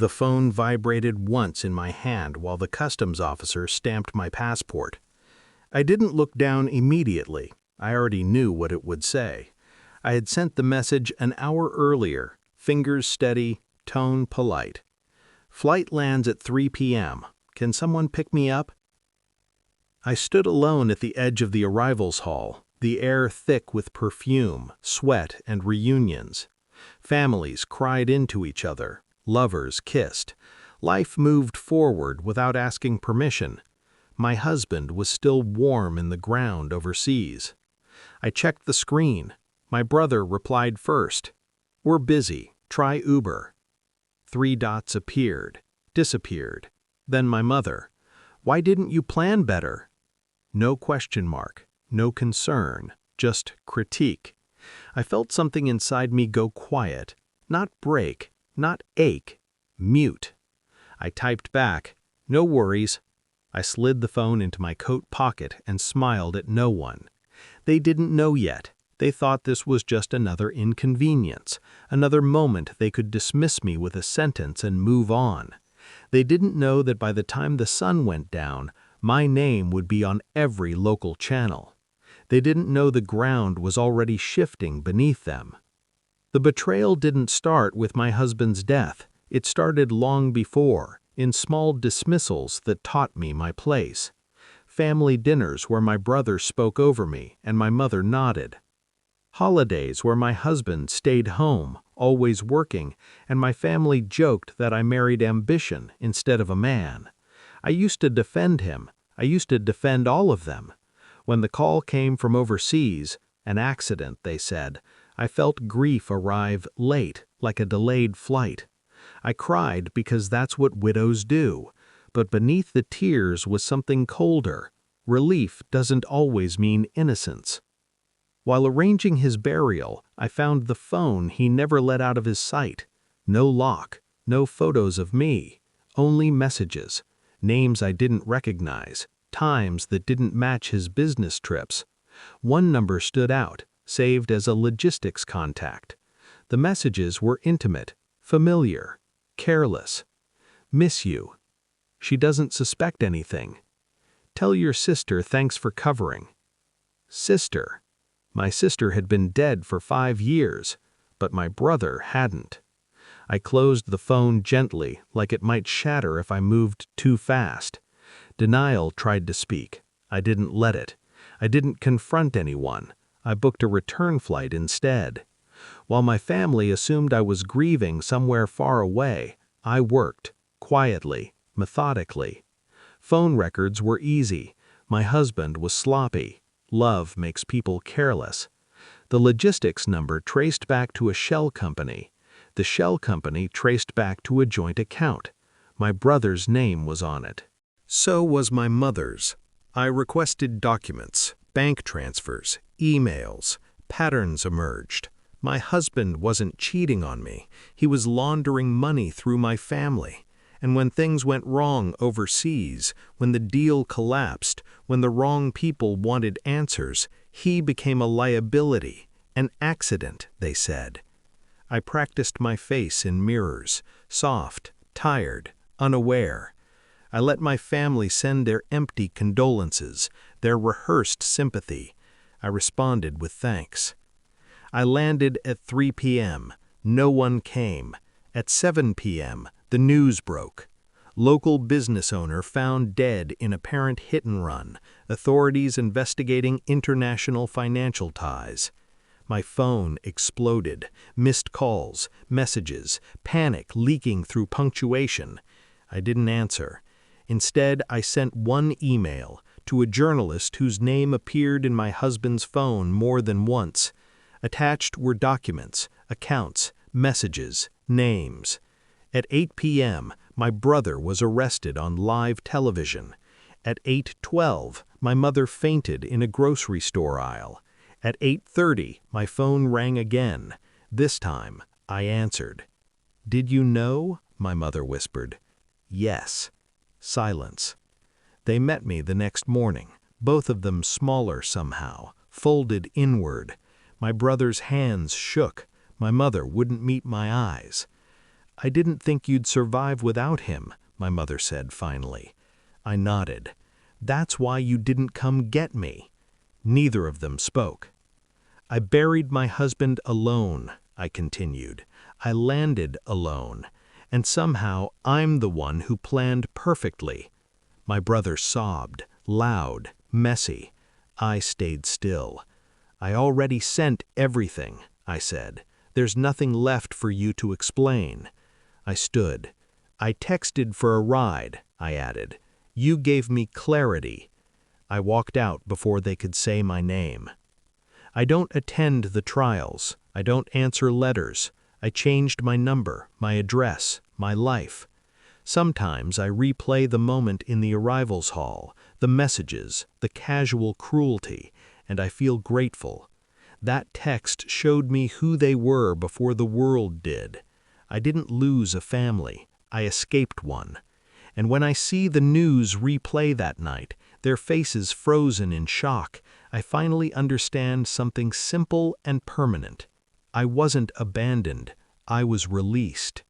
The phone vibrated once in my hand while the customs officer stamped my passport. I didn't look down immediately. I already knew what it would say. I had sent the message an hour earlier, fingers steady, tone polite. Flight lands at 3 p.m. Can someone pick me up? I stood alone at the edge of the arrivals hall, the air thick with perfume, sweat, and reunions. Families cried into each other. Lovers kissed. Life moved forward without asking permission. My husband was still warm in the ground overseas. I checked the screen. My brother replied first. "We're busy. Try Uber." 3 dots appeared, disappeared. Then my mother. "Why didn't you plan better?" No question mark, no concern, just critique. I felt something inside me go quiet, not break, not ache, mute. I typed back, "No worries." I slid the phone into my coat pocket and smiled at no one. They didn't know yet. They thought this was just another inconvenience, another moment they could dismiss me with a sentence and move on. They didn't know that by the time the sun went down, my name would be on every local channel. They didn't know the ground was already shifting beneath them. The betrayal didn't start with my husband's death. It started long before, in small dismissals that taught me my place. Family dinners where my brother spoke over me and my mother nodded. Holidays where my husband stayed home, always working, and my family joked that I married ambition instead of a man. I used to defend him. I used to defend all of them. When the call came from overseas, an accident, they said, I felt grief arrive late, like a delayed flight. I cried because that's what widows do, but beneath the tears was something colder. Relief doesn't always mean innocence. While arranging his burial, I found the phone he never let out of his sight. No lock, no photos of me, only messages, names I didn't recognize, times that didn't match his business trips. One number stood out, saved as a logistics contact. The messages were intimate, familiar, careless. "Miss you. She doesn't suspect anything. Tell your sister thanks for covering." Sister. My sister had been dead for 5 years, but my brother hadn't. I closed the phone gently, like it might shatter if I moved too fast. Denial tried to speak. I didn't let it. I didn't confront anyone. I booked a return flight instead. While my family assumed I was grieving somewhere far away, I worked, quietly, methodically. Phone records were easy. My husband was sloppy. Love makes people careless. The logistics number traced back to a shell company. The shell company traced back to a joint account. My brother's name was on it. So was my mother's. I requested documents, bank transfers, emails. Patterns emerged. My husband wasn't cheating on me. He was laundering money through my family. And when things went wrong overseas, when the deal collapsed, when the wrong people wanted answers, he became a liability, an accident, they said. I practiced my face in mirrors, soft, tired, unaware. I let my family send their empty condolences, their rehearsed sympathy. I responded with thanks. I landed at 3 p.m. No one came. At 7 p.m., the news broke. Local business owner found dead in apparent hit-and-run. Authorities investigating international financial ties. My phone exploded. Missed calls, messages, panic leaking through punctuation. I didn't answer. Instead, I sent one email to a journalist whose name appeared in my husband's phone more than once. Attached were documents, accounts, messages, names. At 8 p.m., my brother was arrested on live television. At 8:12, my mother fainted in a grocery store aisle. At 8:30, my phone rang again. This time, I answered. "Did you know?" my mother whispered. "Yes." Silence. They met me the next morning, both of them smaller somehow, folded inward. My brother's hands shook. My mother wouldn't meet my eyes. "I didn't think you'd survive without him," my mother said finally. I nodded. "That's why you didn't come get me." Neither of them spoke. "I buried my husband alone," I continued. "I landed alone. And somehow I'm the one who planned perfectly." My brother sobbed, loud, messy. I stayed still. "I already sent everything," I said. "There's nothing left for you to explain." I stood. "I texted for a ride," I added. "You gave me clarity." I walked out before they could say my name. I don't attend the trials. I don't answer letters. I changed my number, my address, my life. Sometimes I replay the moment in the arrivals hall, the messages, the casual cruelty, and I feel grateful. That text showed me who they were before the world did. I didn't lose a family. I escaped one. And when I see the news replay that night, their faces frozen in shock, I finally understand something simple and permanent. I wasn't abandoned. I was released.